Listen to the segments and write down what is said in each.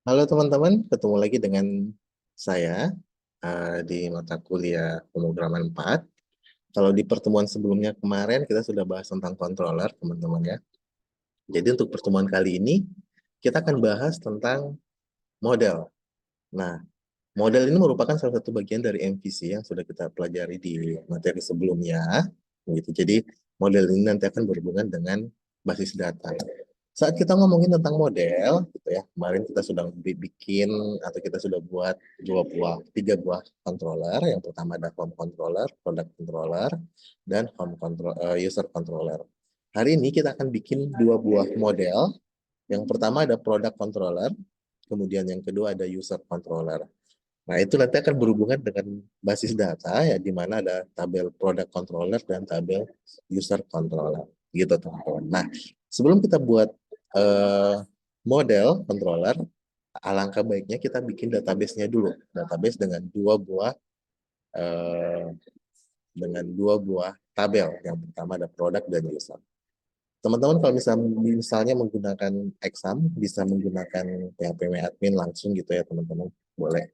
Halo teman-teman, ketemu lagi dengan saya di mata kuliah pemrograman 4. Kalau di pertemuan sebelumnya kemarin kita sudah bahas tentang controller, teman-teman ya. Jadi untuk pertemuan kali ini kita akan bahas tentang model. Nah, model ini merupakan salah satu bagian dari MVC yang sudah kita pelajari di materi sebelumnya. Gitu. Jadi model ini nanti akan berhubungan dengan basis data. Saat kita ngomongin tentang model, gitu ya, kemarin kita sudah bikin atau kita sudah buat tiga buah controller. Yang pertama ada home controller, product controller, dan user controller. Hari ini kita akan bikin dua buah model. Yang pertama ada product controller, kemudian yang kedua ada user controller. Nah, itu nanti akan berhubungan dengan basis data ya, di mana ada tabel product controller dan tabel user controller. Gitu, teman-teman. Nah, sebelum kita buat eh, model controller, alangkah baiknya kita bikin database-nya dulu. Database eh, dengan dua buah tabel. Yang pertama ada product dan user. Teman-teman kalau misalnya menggunakan exam, bisa menggunakan PHP admin langsung gitu ya, teman-teman. Boleh.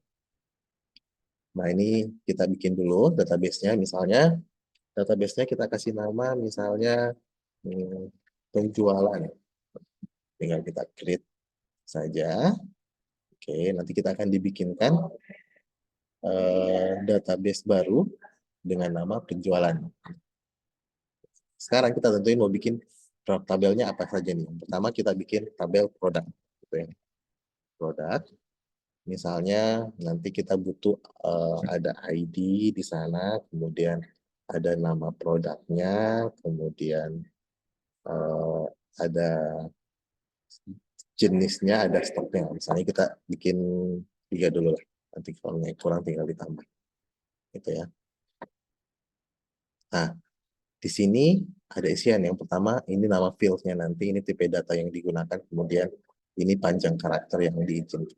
Nah, ini kita bikin dulu database-nya. Misalnya, database-nya kita kasih nama misalnya penjualan. Tinggal kita create saja. Oke, nanti kita akan dibikinkan database baru dengan nama penjualan. Sekarang kita tentuin mau bikin tabelnya apa saja nih. Yang pertama kita bikin tabel produk. Gitu ya. Produk. Misalnya nanti kita butuh ada ID di sana, kemudian ada nama produknya, kemudian eh, ada jenisnya, ada stoknya. Misalnya kita bikin tiga dulu lah. Nanti kalau kurang tinggal ditambah. Gitu ya. Nah, di sini ada isian. Yang pertama, ini nama field-nya nanti, ini tipe data yang digunakan, kemudian ini panjang karakter yang diizinkan.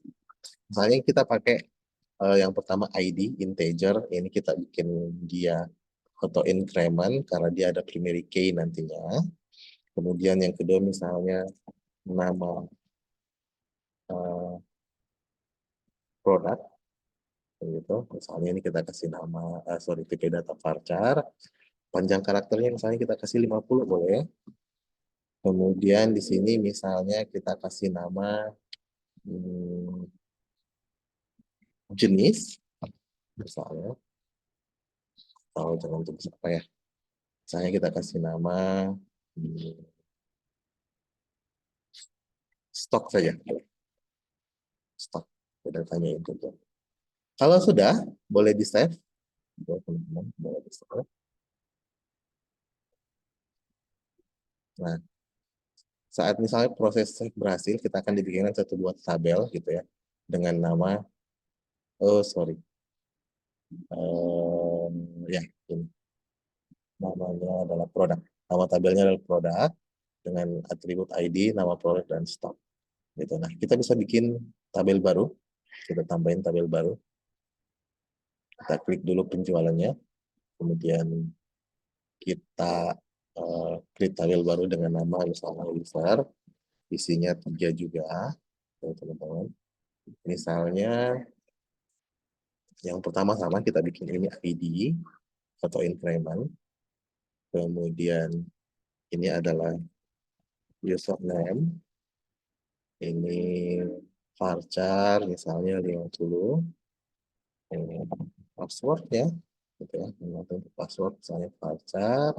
Misalnya kita pakai yang pertama ID, integer, ini kita bikin dia auto increment karena dia ada primary key nantinya. Kemudian yang kedua misalnya nama uh, produk, gitu. Misalnya ini kita kasih nama, tipe data varchar, panjang karakternya misalnya kita kasih 50 boleh. Kemudian di sini misalnya kita kasih nama hmm, jenis, misalnya, atau jangan tulis apa ya. Misalnya kita kasih nama hmm, stok saja, stok. Datanya itu. Kalau sudah, boleh di-save. Teman-teman, boleh di-save. Nah, saat misalnya proses berhasil, kita akan dibikinkan satu buah tabel gitu ya, dengan nama, oh sorry, ya, ini namanya adalah produk. Nama tabelnya adalah produk dengan atribut ID, nama produk dan stok. Gitu. Nah, kita bisa bikin tabel baru. Kita tambahin tabel baru. Kita klik dulu penjualannya, kemudian kita create tabel baru dengan nama misalnya user, isinya 3 juga, teman-teman. Misalnya yang pertama sama kita bikin ini ID atau increment, kemudian ini adalah username, ini varchar misalnya 50, ini passwordnya, gitu ya, untuk password misalnya varchar,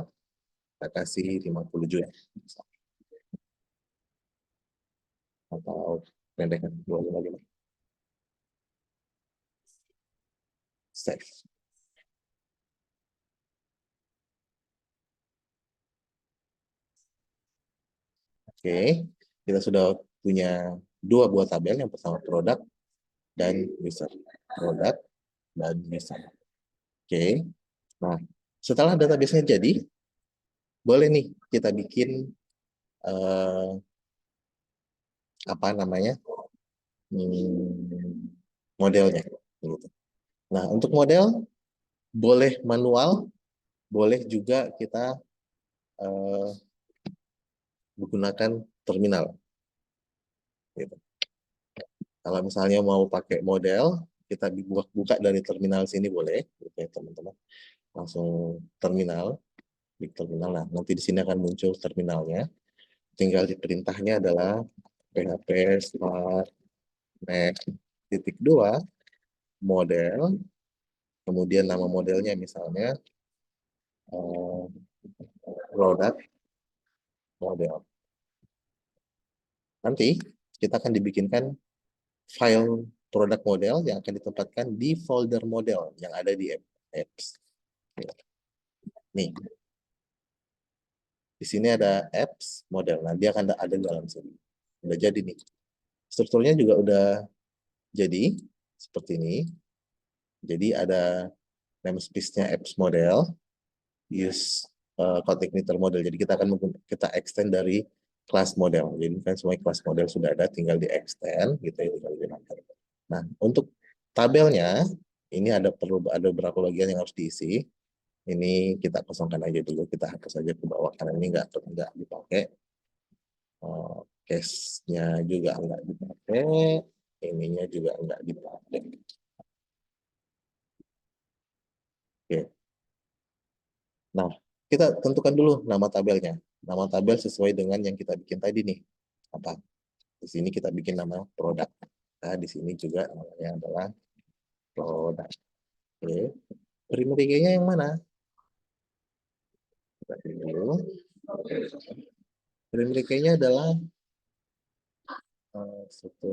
kita kasih 50 juga, atau pendekkan 255, save. Oke, kita sudah punya dua buah tabel, yang pertama produk dan user. Produk dan user. Oke, nah setelah database-nya jadi, boleh nih kita bikin eh, apa namanya modelnya. Gitu. Nah untuk model boleh manual, boleh juga kita eh, menggunakan terminal. Gitu. Kalau misalnya mau pakai model, kita buka dari terminal sini boleh, gitu ya teman-teman. Langsung terminal, di terminal. Nah, nanti di sini akan muncul terminalnya. Tinggal diperintahnya adalah PHP start next titik 2 model, kemudian nama modelnya misalnya product model. Nanti kita akan dibikinkan file produk model yang akan ditempatkan di folder model yang ada di apps. Nih, di sini ada apps model. Nah, dia akan ada di dalam sini. Udah jadi nih. Strukturnya juga udah jadi seperti ini. Jadi ada namespace-nya apps model, use code igniter model. Jadi kita extend dari kelas model. Jadi kan semua kelas model sudah ada, tinggal di extend gitu ya, tinggal digunakan. Nah, untuk tabelnya ini ada beberapa bagian yang harus diisi. Ini kita kosongkan aja dulu, kita hapus saja ke bawah karena ini nggak dipakai. Case-nya juga nggak dipakai, ininya juga nggak dipakai. Oke. Nah, kita tentukan dulu nama tabelnya. Nama tabel sesuai dengan yang kita bikin tadi nih. Apa? Di sini kita bikin nama produk. Nah, di sini juga namanya adalah produk. Oke. Primary key-nya yang mana? Kita pilih dulu. Primary key-nya adalah satu.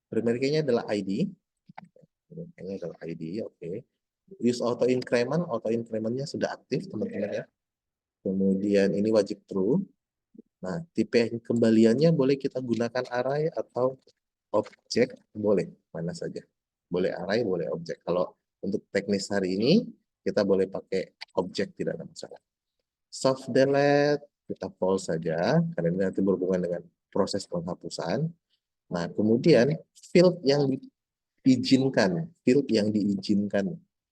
Primary key-nya adalah ID. Ini adalah ID, oke. Use auto increment-nya sudah aktif, teman-teman ya. Kemudian ini wajib true. Nah, tipe kembaliannya boleh kita gunakan array atau objek, boleh, mana saja. Boleh array, boleh objek. Kalau untuk teknis hari ini, kita boleh pakai objek, tidak ada masalah. Soft delete, kita false saja, karena ini nanti berhubungan dengan proses penghapusan. Nah, kemudian field yang diizinkan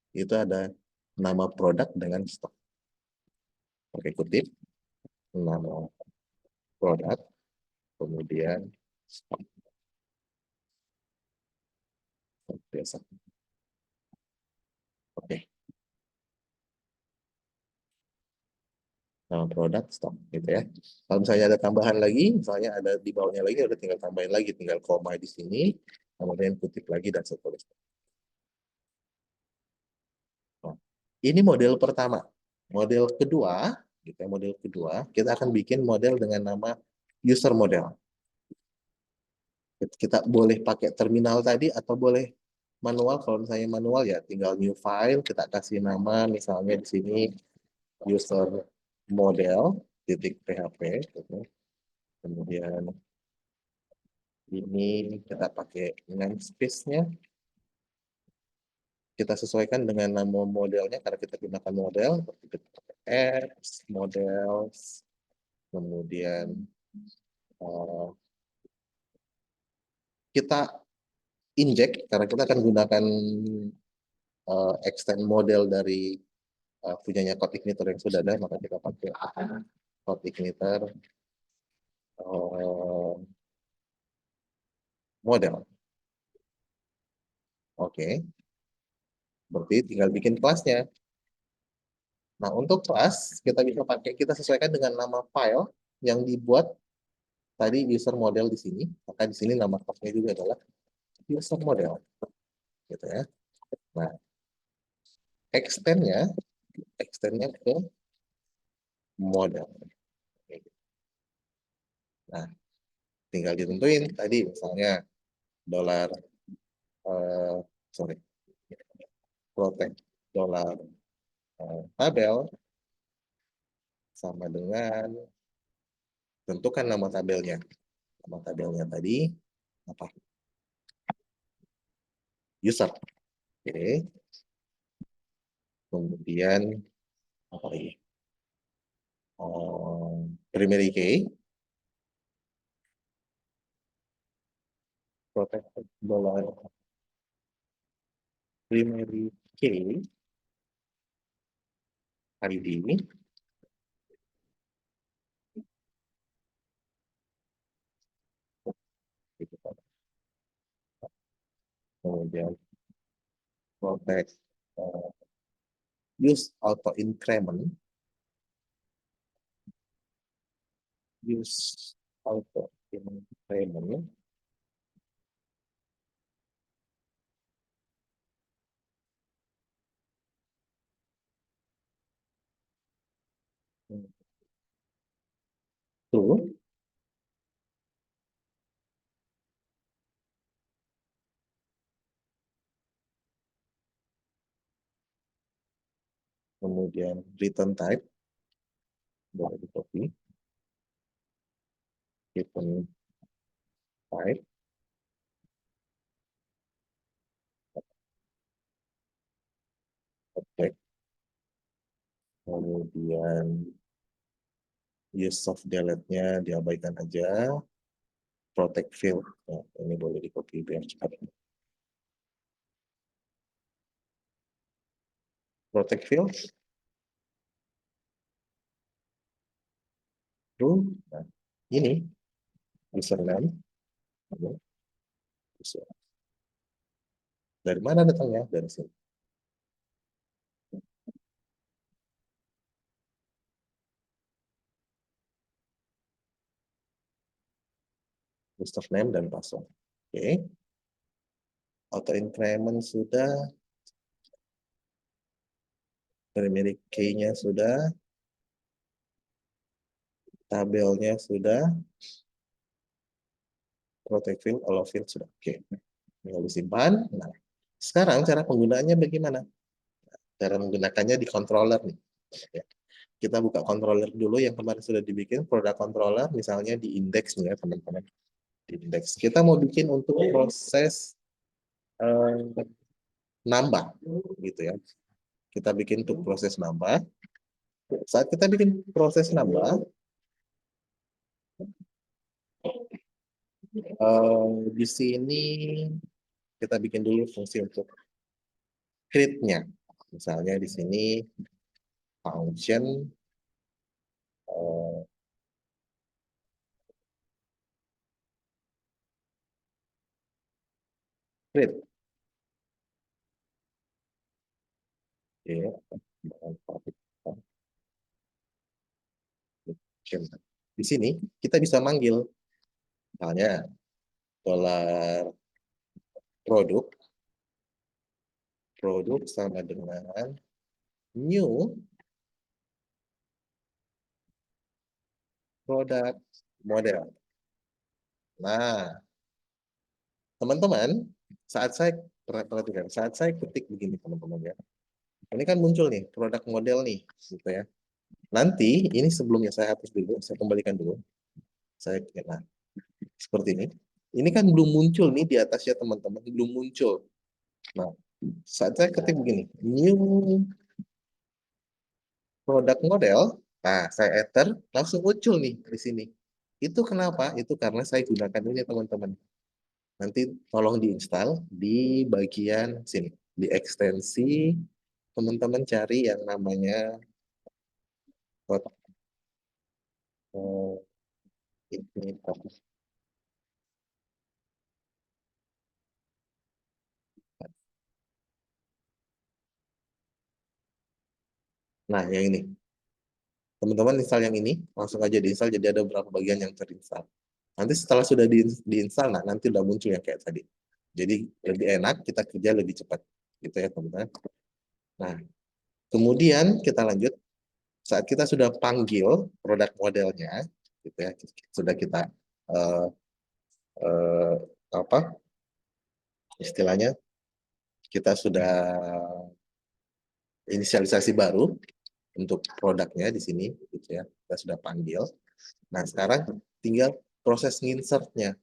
itu ada nama produk dengan stok. Oke, kutip nama produk, kemudian stok. Biasa. Oke, nama produk stok gitu ya. Kalau misalnya ada tambahan lagi, misalnya ada di bawahnya lagi, udah tinggal tambahin lagi, tinggal koma di sini, kemudian kutip lagi dan seterusnya. Nah, ini model pertama. Model kedua, model kedua, kita akan bikin model dengan nama user model. Kita boleh pakai terminal tadi atau boleh manual. Kalau misalnya manual ya tinggal new file, kita kasih nama misalnya di sini user model titik php gitu. Kemudian ini kita pakai namespace-nya, kita sesuaikan dengan nama modelnya karena kita gunakan model, kita pakai apps models, kemudian kita inject karena kita akan gunakan extend model dari punyanya code igniter yang sudah ada, maka kita pakai code igniter model. Oke, berarti tinggal bikin kelasnya. Nah, untuk kelas kita sesuaikan dengan nama file yang dibuat tadi user model di sini. Maka di sini nama kelasnya juga adalah user model, gitu ya. Nah, extendnya ke model. Nah, tinggal ditentuin tadi misalnya dolar sorry protect dolar tabel sama dengan tentukan nama tabelnya. Nama tabelnya tadi apa? User. Oke. Kemudian apa lagi? Primary key. Protected dollar primary key ID. gitu kan. Kemudian protect use auto increment, use auto increment. Tuh, kemudian return type boleh di copy, return type, object, kemudian use of delete-nya diabaikan aja, protect field, nah, ini boleh di copy biar cepat. Protect field, true, nah, ini username, dari mana datangnya? Dari sini. Username dan password. Oke. Auto increment sudah, primary key-nya sudah, tabelnya sudah, protect field, all of field sudah. Oke. Tinggal disimpan. Nah, sekarang cara penggunaannya bagaimana? Cara menggunakannya di controller nih. Ya. Kita buka controller dulu yang kemarin sudah dibikin, produk controller, misalnya di index nih ya teman-teman. Di index. Kita mau bikin untuk proses nambah, gitu ya. Kita bikin untuk proses nambah. Saat kita bikin proses nambah, di sini kita bikin dulu fungsi untuk create-nya. Misalnya di sini function create. Di sini kita bisa manggil misalnya dolar produk, produk sama dengan new product model. Nah, teman-teman, saat saya perhatikan, saat saya ketik begini teman-teman ya, ini kan muncul nih produk model nih, gitu ya. Nanti ini sebelumnya saya hapus dulu, saya kembalikan dulu. Saya nah, seperti ini. Ini kan belum muncul nih di atasnya teman-teman, belum muncul. Nah, saat saya ketik begini, new product model, nah saya enter, langsung muncul nih di sini. Itu kenapa? Itu karena saya gunakan ini teman-teman. Nanti tolong diinstal di bagian sini, di ekstensi, teman-teman cari yang namanya ini. Nah, yang ini. Teman-teman install yang ini, langsung aja diinstal, jadi ada beberapa bagian yang terinstall. Nanti setelah sudah diinstal, nah nanti udah muncul yang kayak tadi. Jadi lebih enak, kita kerja lebih cepat. Gitu ya teman-teman. Nah, kemudian kita lanjut. Saat kita sudah panggil produk modelnya, gitu ya, sudah kita uh, uh, apa istilahnya, kita sudah inisialisasi baru untuk produknya di sini, gitu ya. Kita sudah panggil. Nah, sekarang tinggal proses nginsertnya.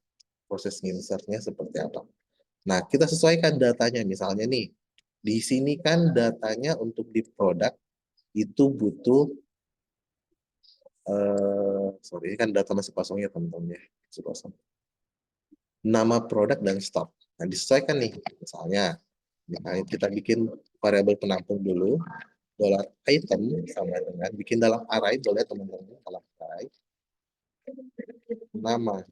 Proses nginsertnya seperti apa? Nah, kita sesuaikan datanya. Misalnya nih, di sini kan datanya untuk di produk itu butuh, sorry, ini kan data masih kosong ya teman-teman ya. Masih kosong. Nama produk dan stok. Nah, disesuaikan nih. Misalnya kita bikin variabel penampung dulu. Dolar item sama dengan bikin dalam array, boleh teman-teman dalam array. Nama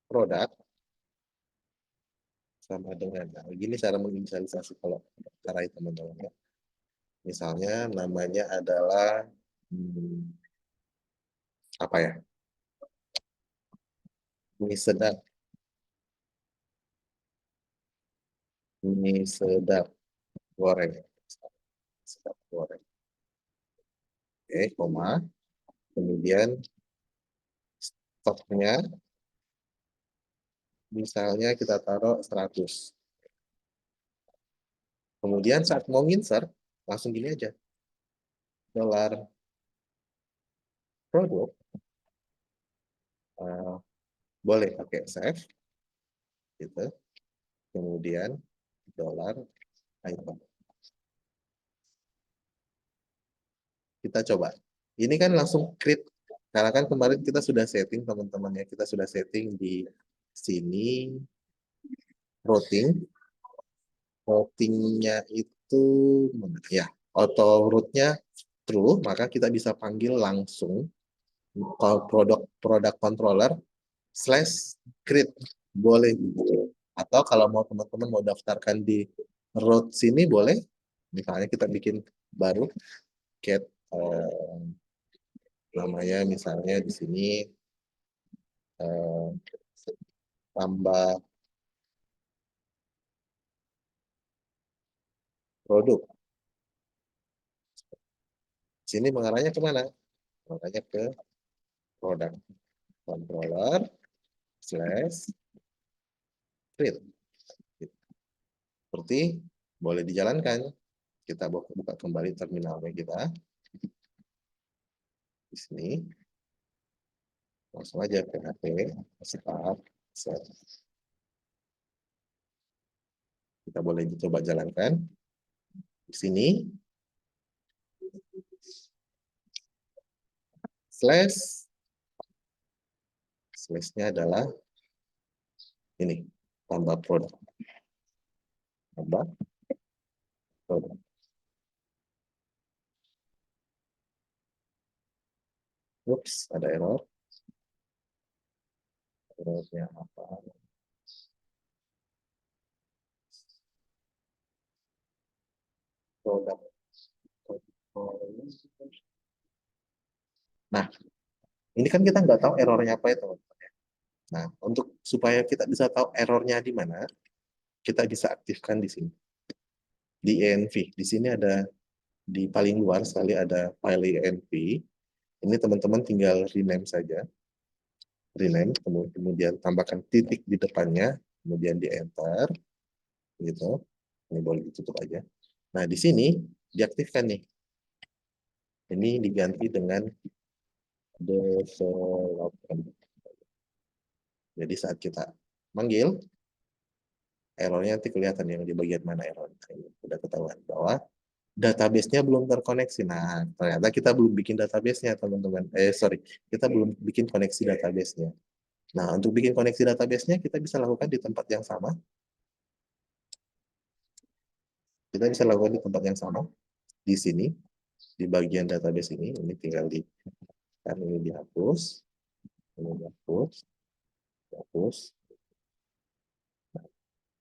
produk sama dengan, nah, begini cara menginisialisasi kalau cara itu teman-teman ya. Misalnya namanya adalah apa ya? Mie sedap, mie sedap goreng, sedap goreng. Oke, koma. Kemudian stoknya misalnya kita taruh 100. Kemudian saat mau insert, langsung gini aja. Dolar produk, uh, boleh pakai save, gitu. Kemudian dolar item. Kita coba. Ini kan langsung create. Karena kan kemarin kita sudah setting, teman-teman ya. Kita sudah setting di sini routing. Routingnya itu, ya, auto route-nya true, maka kita bisa panggil langsung produk controller /create, boleh gitu. Atau kalau mau teman-teman mau daftarkan di root sini boleh, misalnya kita bikin baru get namanya misalnya di sini eh, tambah produk. Sini mengarahnya kemana? Mengarahnya ke produk controller /create. Seperti boleh dijalankan. Kita buka kembali terminalnya kita di sini. Langsung aja PHP start set. Kita boleh coba jalankan di sini slashnya adalah ini, tambah produk, tambah produk. Ups, ada error. Errornya apa? Produk. Nah, ini kan kita nggak tahu errornya apa itu. Nah, untuk supaya kita bisa tahu errornya di mana, kita bisa aktifkan di sini. Di env, di sini ada di paling luar sekali ada file env. Ini teman-teman tinggal rename saja. Rename, kemudian tambahkan titik di depannya, kemudian di enter, gitu. Ini boleh ditutup aja. Nah, di sini diaktifkan nih. Ini diganti dengan development. Jadi saat kita manggil, errornya nanti kelihatan yang di bagian mana error. Sudah ketahuan bahwa database-nya belum terkoneksi. Nah, ternyata kita belum bikin database-nya, teman-teman. Sorry, kita belum bikin koneksi database-nya. Nah, untuk bikin koneksi database-nya, kita bisa lakukan di tempat yang sama. Kita bisa lakukan di tempat yang sama. Di sini, di bagian database ini tinggal kan ini dihapus. Ini dihapus. Dihapus.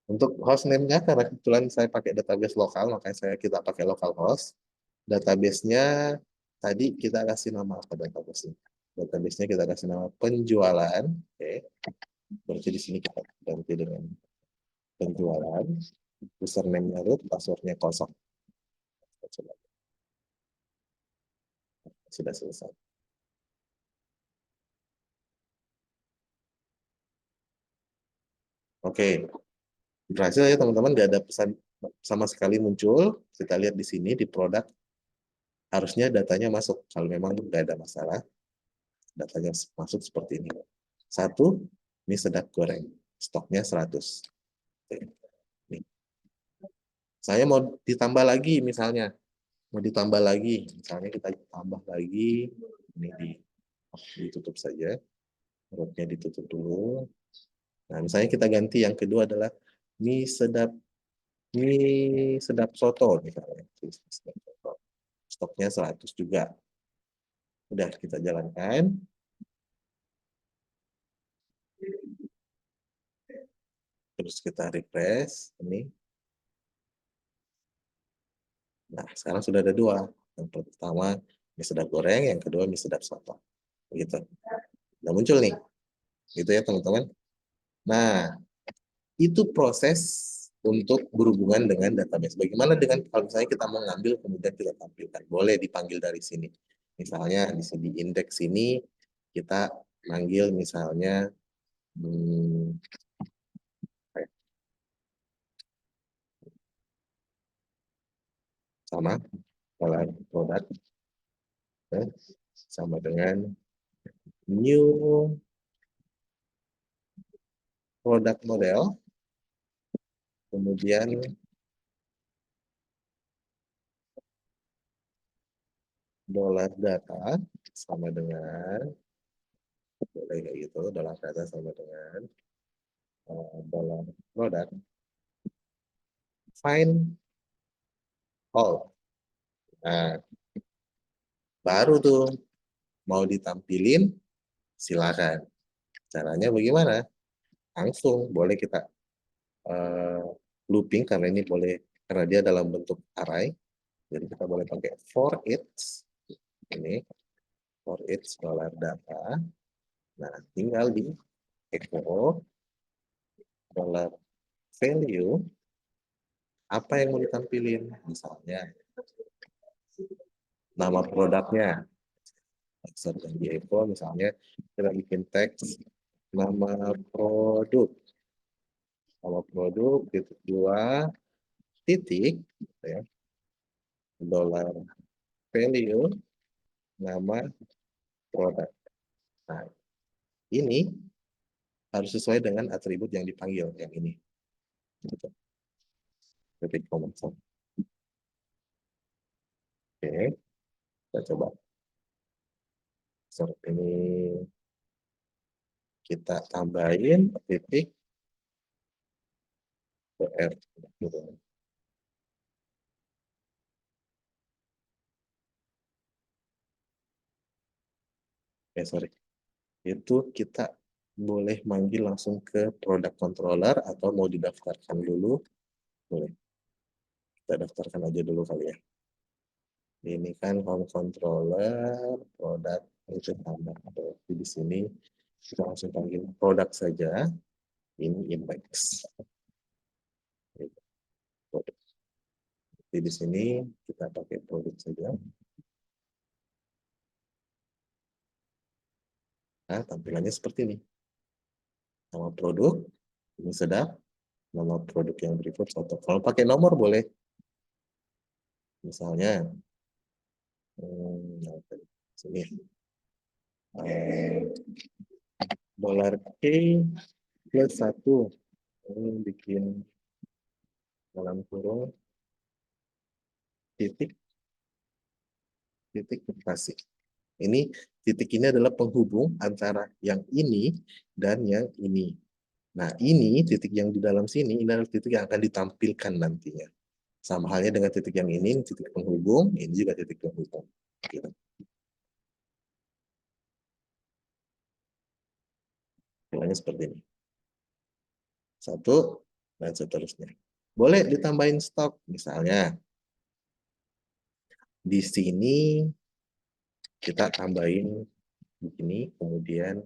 Untuk hostname-nya, karena kebetulan saya pakai database lokal, makanya kita pakai localhost. Database-nya, tadi kita kasih nama apa database-nya? Database-nya kita kasih nama penjualan. Oke. Berarti di sini kita ganti dengan penjualan. Username-nya root, password-nya kosong. Coba. Sudah selesai. Oke. Berhasil ya teman-teman, nggak ada pesan sama sekali muncul. Kita lihat di sini di produk, harusnya datanya masuk. Kalau memang nggak ada masalah, datanya masuk seperti ini. 1, mie sedap goreng. Stoknya 100. Oke. Nih. Saya mau ditambah lagi misalnya. Mau ditambah lagi. Misalnya kita tambah lagi. Ini ditutup saja. Perutnya ditutup dulu. Nah, misalnya kita ganti yang kedua adalah mie sedap soto misalnya. Stoknya 100 juga. Udah kita jalankan. Terus kita refresh ini. Nah, sekarang sudah ada dua. Yang pertama mie sedap goreng, yang kedua mie sedap soto. Begitu. Udah muncul nih. Gitu ya teman-teman. Nah, itu proses untuk berhubungan dengan database. Bagaimana dengan kalau misalnya kita mau ngambil kemudian kita tampilkan? Boleh dipanggil dari sini. Misalnya di sini indeks ini kita manggil misalnya sama kalau produk sama dengan new product model, kemudian dollar data sama dengan boleh kayak gitu, dollar data sama dengan dollar product, find all. Nah, baru tuh mau ditampilin, silakan. Caranya bagaimana? Langsung boleh kita uh, looping karena ini boleh karena dia dalam bentuk array. Jadi kita boleh pakai for each ini for each dollar data. Nah, tinggal di echo dollar value apa yang mau ditampilin. Misalnya nama produknya. Dan di echo misalnya kita bikin teks nama produk. Nama produk titik dua titik ya, dollar value nama produk. Nah, ini harus sesuai dengan atribut yang dipanggil yang ini. Titik koma. Oke, kita coba. Ini kita tambahin titik PR. Sorry. Itu kita boleh manggil langsung ke product controller atau mau didaftarkan dulu. Boleh. Kita daftarkan aja dulu kali ya. Ini kan home controller, produk itu tambah. Di sini kita langsung panggil produk saja. Ini index. Jadi di sini kita pakai produk saja. Nah, tampilannya seperti ini. Nama produk, ini sedap. Nama produk yang berikut foto. Kalau pakai nomor boleh. Misalnya, sini. Dolar K plus 1. Ini bikin dalam kurung titik kasih. Ini titik ini adalah penghubung antara yang ini dan yang ini. Nah, ini titik yang di dalam sini, ini adalah titik yang akan ditampilkan nantinya. Sama halnya dengan titik yang ini titik penghubung, ini juga titik penghubung. Gitu. Bilangnya seperti ini. Satu, dan seterusnya. Boleh ditambahin stok, misalnya. Di sini kita tambahin begini, kemudian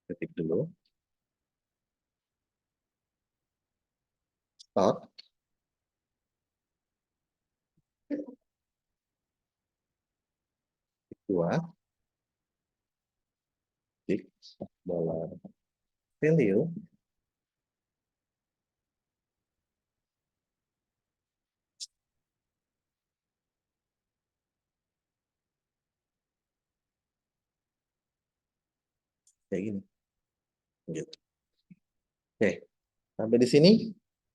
ketik dulu. Stok. Dua. Ketik dollar value. Kayak gini. Gitu. Oke, sampai di sini.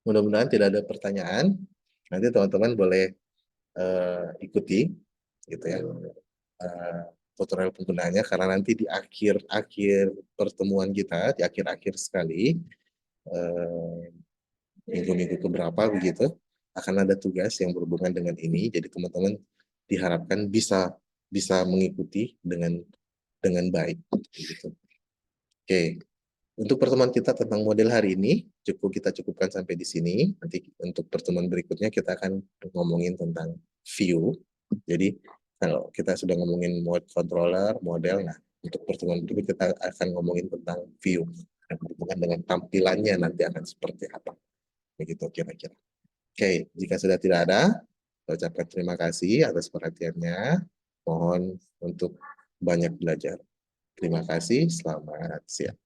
Mudah-mudahan tidak ada pertanyaan. Nanti teman-teman boleh ikuti gitu ya tutorial penggunaannya karena nanti di akhir-akhir pertemuan kita, di akhir-akhir sekali minggu-minggu keberapa begitu akan ada tugas yang berhubungan dengan ini. Jadi teman-teman diharapkan bisa bisa mengikuti dengan baik. Gitu. Oke, untuk pertemuan kita tentang model hari ini kita cukupkan sampai di sini. Nanti untuk pertemuan berikutnya kita akan ngomongin tentang view. Jadi kalau kita sudah ngomongin mode controller, model, nah untuk pertemuan berikut kita akan ngomongin tentang view. Dan berhubungan dengan tampilannya nanti akan seperti apa. Begitu kira-kira. Oke, jika sudah tidak ada, saya ucapkan terima kasih atas perhatiannya. Mohon untuk banyak belajar. Terima kasih, selamat siang.